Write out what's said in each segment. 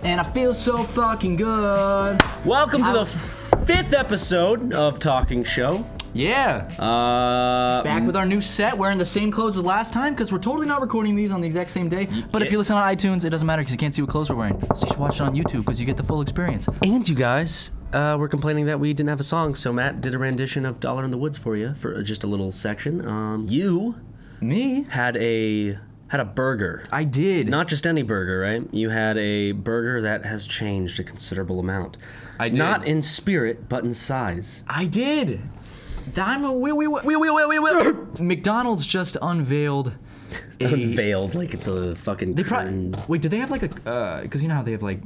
and I feel so fucking good. Welcome to the fifth episode of Talking Show. Yeah. Back with our new set, wearing the same clothes as last time, because we're totally not recording these on the exact same day. But if you listen on iTunes, it doesn't matter because you can't see what clothes we're wearing. So you should watch it on YouTube because you get the full experience. And you guys were complaining that we didn't have a song, so Matt did a rendition of Dollar in the Woods for you for just a little section. Me? Had a burger. I did. Not just any burger, right? You had a burger that has changed a considerable amount. I did. Not in spirit, but in size. I did. McDonald's just unveiled Unveiled like it's a fucking Wait, do they have like a... Because you know how they have like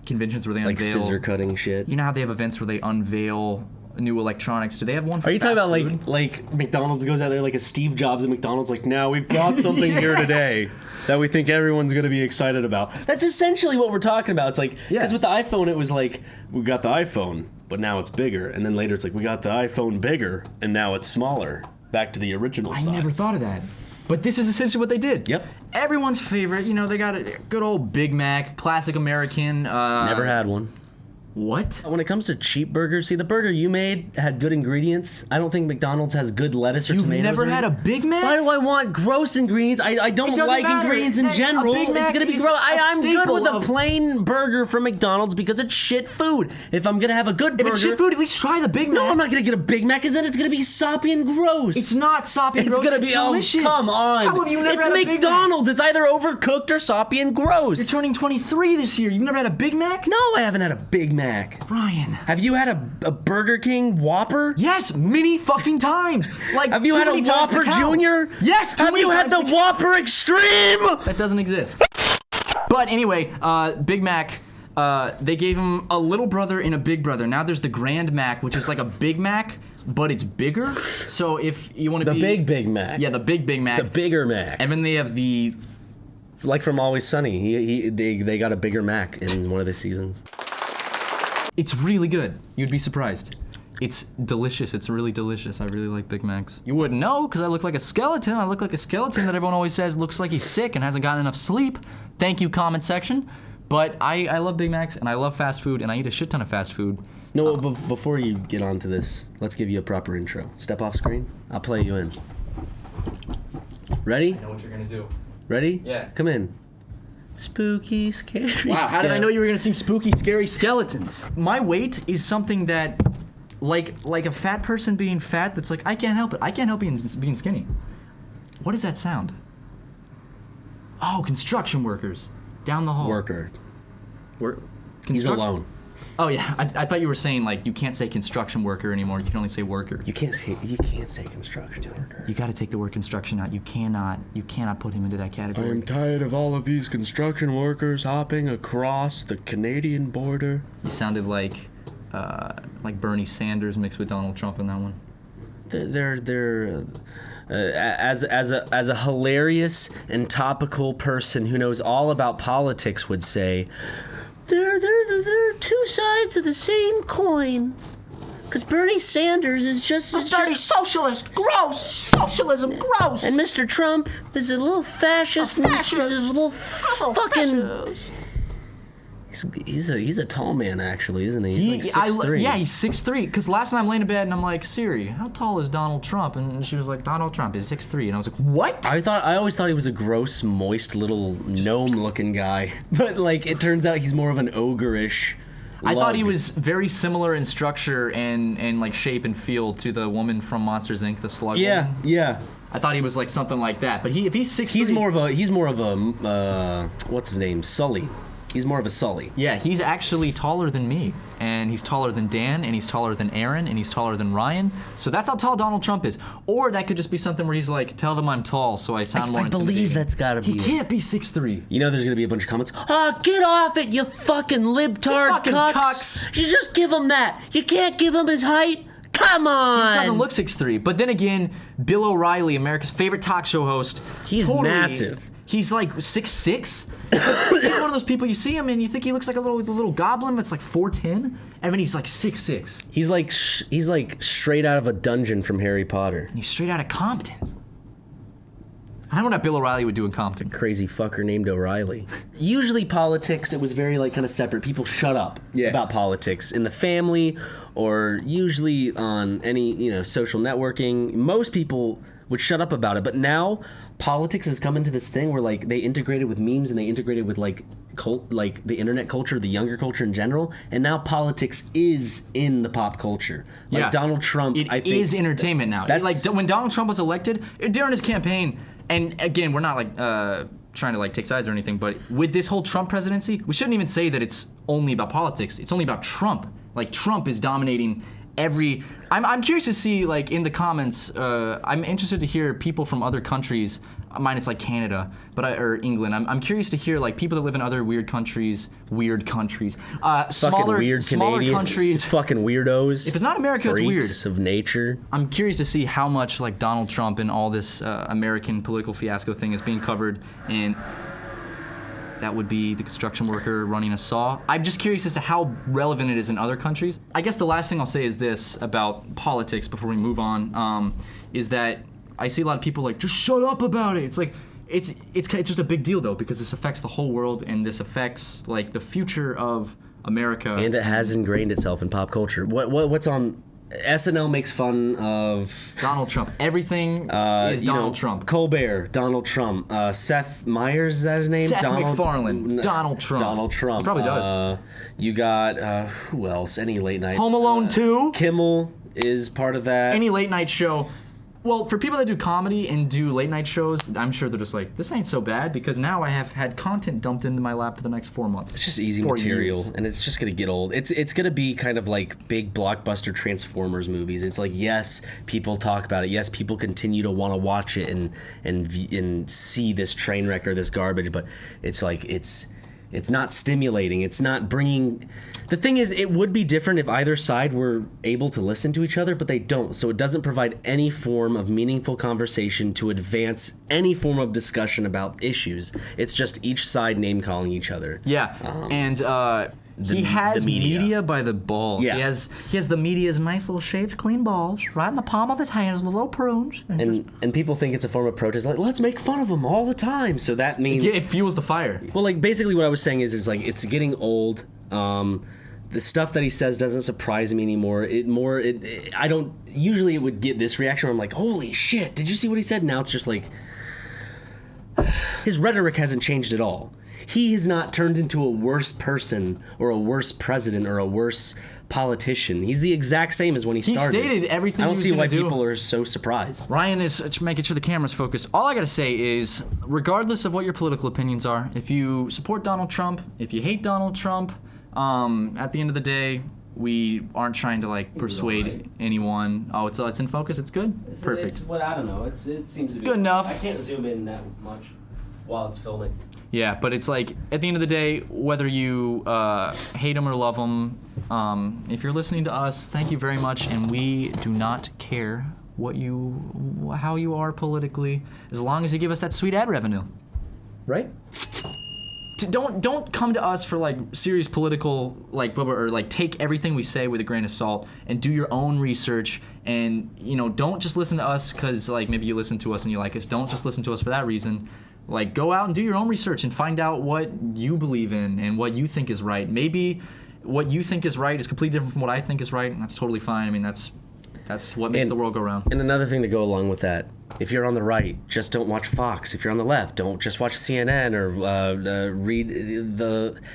conventions where they like unveil... scissor cutting shit? You know how they have events where they unveil new electronics? Do they have one for Are you talking fast about food? like McDonald's goes out there like a Steve Jobs at McDonald's like, now we've got something here today that we think everyone's going to be excited about? That's essentially what we're talking about. It's like, because with the iPhone it was like, we got the iPhone, but now it's bigger. And then later it's like, we got the iPhone bigger, and now it's smaller. Back to the original size. I never thought of that. But this is essentially what they did. Yep. Everyone's favorite, you know, they got a good old Big Mac, classic American. Never had one. What? When it comes to cheap burgers, see, the burger you made had good ingredients. I don't think McDonald's has good lettuce or tomatoes. You've never had a Big Mac? Why do I want gross ingredients? I don't like ingredients in general. Big Mac it's gonna be gross. I'm good with a plain burger from McDonald's because it's shit food. If I'm gonna have a good burger, if it's shit food, at least try the Big Mac. No, I'm not gonna get a Big Mac, because then it's gonna be soppy and gross. It's not soppy and gross. It's gonna be delicious. Oh, come on. How have you never had a Big Mac? It's McDonald's. It's either overcooked or soppy and gross. You're turning 23 this year. You've never had a Big Mac? No, I haven't had a Big Mac. Ryan. Have you had a Burger King Whopper? Yes, many fucking times. Like, have you had a Whopper Jr.? Yes. Have you had the Whopper Extreme? That doesn't exist. But anyway, Big Mac, they gave him a little brother and a big brother. Now there's the Grand Mac, which is like a Big Mac, but it's bigger. So if you want to be... The Big Mac. Yeah, the Big Mac. The bigger Mac. And then they have the... Like from Always Sunny, they got a bigger Mac in one of the seasons. It's really good. You'd be surprised. It's delicious. It's really delicious. I really like Big Macs. You wouldn't know because I look like a skeleton. I look like a skeleton that everyone always says looks like he's sick and hasn't gotten enough sleep. Thank you, comment section. But I love Big Macs and I love fast food and I eat a shit ton of fast food. No, before you get on to this, let's give you a proper intro. Step off screen. I'll play you in. Ready? I know what you're gonna do. Ready? Yeah. Come in. Spooky, scary. Wow, how did I know you were gonna sing spooky, scary skeletons? My weight is something that, like a fat person being fat, that's like, I can't help it. I can't help being skinny. What does that sound? Oh, construction workers. Down the hall. Worker. He's alone. Oh yeah, I thought you were saying like you can't say construction worker anymore. You can only say worker. You can't say construction worker. You got to take the word construction out. You cannot put him into that category. I'm tired of all of these construction workers hopping across the Canadian border. You sounded like Bernie Sanders mixed with Donald Trump in that one. They're as a hilarious and topical person who knows all about politics would say, they're two sides of the same coin. Because Bernie Sanders is just... dirty socialist! Gross! Socialism! Gross! And Mr. Trump is a little fascist. A fascist! He's a little fucking... He's a tall man, actually, isn't he? He's like 6'3". Yeah, he's 6'3". Because last night I'm laying in bed and I'm like, Siri, how tall is Donald Trump? And she was like, Donald Trump is 6'3". And I was like, what? I always thought he was a gross, moist little gnome-looking guy. But like, it turns out he's more of an ogre-ish I thought he was very similar in structure and like shape and feel to the woman from Monsters Inc., the slug woman. Yeah. I thought he was like something like that. But if he's 6'3", he's more of a what's his name? Sully. He's more of a Sully. Yeah, he's actually taller than me, and he's taller than Dan, and he's taller than Aaron, and he's taller than Ryan. So that's how tall Donald Trump is. Or that could just be something where he's like, tell them I'm tall, so I sound more intimidating. I believe that's gotta be. He can't be 6'3". You know, there's gonna be a bunch of comments. Get off it, you fucking libtard cucks! You just give him that. You can't give him his height. Come on! He just doesn't look 6'3". But then again, Bill O'Reilly, America's favorite talk show host, he's massive. He's like 6'6". He's one of those people, you see him and you think he looks like a little goblin that's like 4'10", and then he's like 6'6". He's like straight out of a dungeon from Harry Potter. And he's straight out of Compton. I don't know what Bill O'Reilly would do in Compton. Crazy fucker named O'Reilly. Usually politics, it was very like kind of separate. People shut up about politics in the family, or usually on any social networking. Most people would shut up about it, but now politics has come into this thing where like they integrated with memes and they integrated with like the internet culture, the younger culture in general, and now politics is in the pop culture. Like Donald Trump, I think is entertainment now. Like when Donald Trump was elected during his campaign, and again, we're not like trying to like take sides or anything, but with this whole Trump presidency, we shouldn't even say that it's only about politics. It's only about Trump. Like Trump is dominating every. I'm curious to see like in the comments. I'm interested to hear people from other countries, minus like Canada, or England. I'm curious to hear like people that live in other weird countries, smaller Canadians, countries, fucking weirdos. If it's not America, it's weird. Freaks of nature. I'm curious to see how much like Donald Trump and all this American political fiasco thing is being covered in. That would be the construction worker running a saw. I'm just curious as to how relevant it is in other countries. I guess the last thing I'll say is this about politics before we move on, is that I see a lot of people like, just shut up about it. It's like, it's just a big deal though, because this affects the whole world and this affects like the future of America. And it has ingrained itself in pop culture. What's on... SNL makes fun of Donald Trump. Everything is Donald Trump. Colbert, Donald Trump. Seth Meyers, is that his name? Seth MacFarlane, Donald Trump. Donald Trump. Probably does. You got, who else? Any late night? Home Alone 2. Kimmel is part of that. Any late night show. Well, for people that do comedy and do late night shows, I'm sure they're just like, this ain't so bad because now I have had content dumped into my lap for the next 4 months. It's just easy material, and it's just gonna get old. It's gonna be kind of like big blockbuster Transformers movies. It's like, yes, people talk about it. Yes, people continue to want to watch it and see this train wreck or this garbage, but it's like it's not stimulating. It's not bringing. The thing is, it would be different if either side were able to listen to each other, but they don't. So it doesn't provide any form of meaningful conversation to advance any form of discussion about issues. It's just each side name-calling each other. Yeah, he has the media by the balls. Yeah. He has the media's nice little shaved clean balls right in the palm of his hands, the little prunes. And people think it's a form of protest. Like, let's make fun of him all the time. So that means... It fuels the fire. Well, like, basically what I was saying is like, it's getting old. The stuff that he says doesn't surprise me anymore. I don't... Usually it would get this reaction where I'm like, holy shit, did you see what he said? Now it's just like... His rhetoric hasn't changed at all. He has not turned into a worse person or a worse president or a worse politician. He's the exact same as when he started. He stated everything. I don't see why people are so surprised. Ryan is making sure the camera's focused. All I gotta say is, regardless of what your political opinions are, if you support Donald Trump, if you hate Donald Trump, at the end of the day, we aren't trying to like persuade anyone. Oh, it's in focus. It's good. Perfect. It's what I don't know. It seems to be good enough. I can't zoom in that much while it's filming. Yeah, but it's like, at the end of the day, whether you hate him or love him, if you're listening to us, thank you very much, and we do not care how you are politically, as long as you give us that sweet ad revenue. Right? Don't come to us for like serious political or take everything we say with a grain of salt and do your own research, and don't just listen to us because like maybe you listen to us and you like us. Don't just listen to us for that reason. Like, go out and do your own research and find out what you believe in and what you think is right. Maybe what you think is right is completely different from what I think is right, and that's totally fine. I mean, that's what makes the world go round. And another thing to go along with that, if you're on the right, just don't watch Fox. If you're on the left, don't just watch CNN or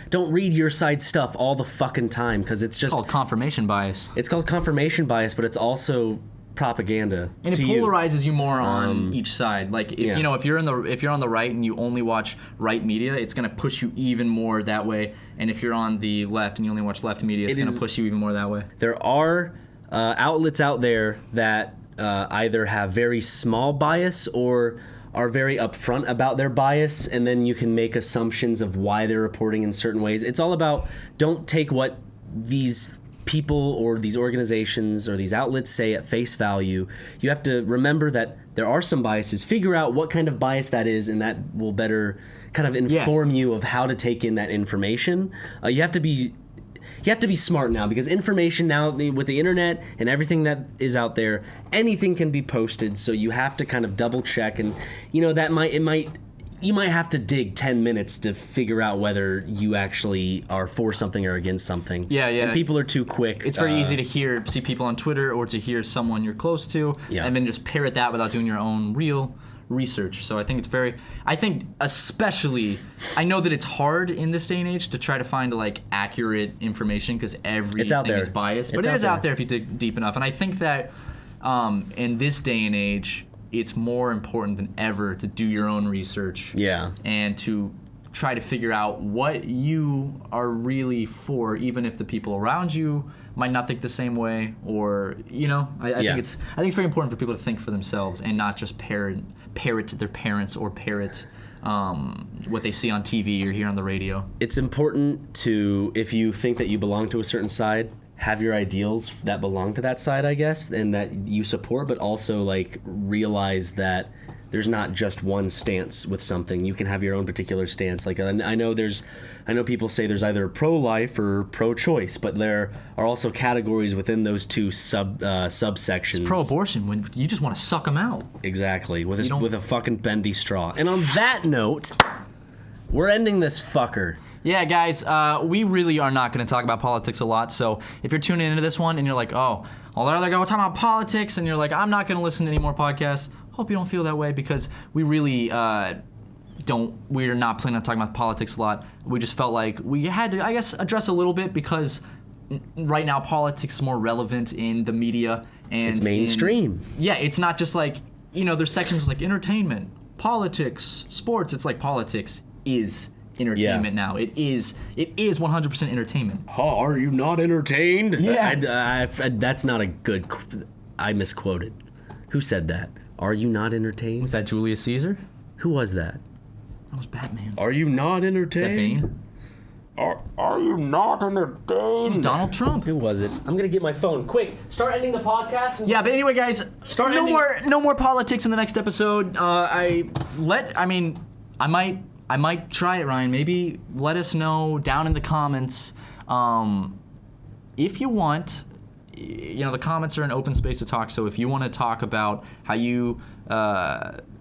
don't read your side stuff all the fucking time, because it's called confirmation bias. It's called confirmation bias, but it's also propaganda, and it polarizes you more on each side. Like if you're on the right and you only watch right media, it's gonna push you even more that way. And if you're on the left and you only watch left media, it's gonna push you even more that way. There are outlets out there that either have very small bias or are very upfront about their bias, and then you can make assumptions of why they're reporting in certain ways. It's all about, don't take what these people or these organizations or these outlets say at face value. You have to remember that there are some biases. Figure out what kind of bias that is, and that will better kind of inform you of how to take in that information. You have to be have to be smart now, because information now with the internet and everything that is out there, anything can be posted. So you have to kind of double check, and you might have to dig 10 minutes to figure out whether you actually are for something or against something. Yeah. And people are too quick. It's very easy to see people on Twitter or to hear someone you're close to, and then just parrot that without doing your own real research. So I think especially, I know that it's hard in this day and age to try to find like accurate information because everything is biased, but it is out there if you dig deep enough. And I think that in this day and age, it's more important than ever to do your own research. Yeah. And to try to figure out what you are really for, even if the people around you might not think the same way, or I think it's very important for people to think for themselves and not just parrot their parents or parrot what they see on TV or hear on the radio. It's important to, if you think that you belong to a certain side, have your ideals that belong to that side, I guess, and that you support, but also like realize that there's not just one stance with something. You can have your own particular stance. Like I know people say there's either pro-life or pro-choice, but there are also categories within those two subsections. It's pro-abortion when you just want to suck them out. Exactly, with a fucking bendy straw. And on that note, we're ending this fucker. Yeah, guys, we really are not going to talk about politics a lot. So if you're tuning into this one and you're like, oh, well, they're going to talk about politics, and you're like, I'm not going to listen to any more podcasts, hope you don't feel that way, because we really we're not planning on talking about politics a lot. We just felt like we had to, I guess, address a little bit, because right now politics is more relevant in the media. And it's mainstream. It's not just like, there's sections like entertainment, politics, sports. It's like politics is entertainment now. It is 100% entertainment. Oh, are you not entertained? Yeah. That's not a good... I misquoted. Who said that? Are you not entertained? Was that Julius Caesar? Who was that? That was Batman. Are you not entertained? Is that Bane? Are you not entertained? It was Donald Trump. Who was it? I'm gonna get my phone. Quick, start ending the podcast. Yeah, but anyway, guys, no more politics in the next episode. I might try it, Ryan. Maybe let us know down in the comments if you want. The comments are an open space to talk. So if you want to talk about how you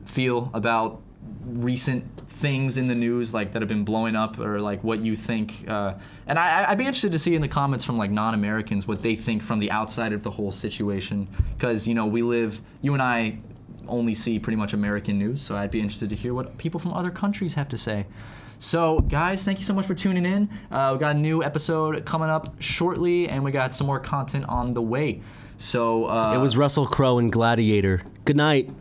feel about recent things in the news, like that have been blowing up, or like what you think, and I'd be interested to see in the comments from like non-Americans what they think from the outside of the whole situation, because you and I only see pretty much American news, so I'd be interested to hear what people from other countries have to say. So, guys, thank you so much for tuning in. We got a new episode coming up shortly, and we got some more content on the way. So, it was Russell Crowe and Gladiator. Good night.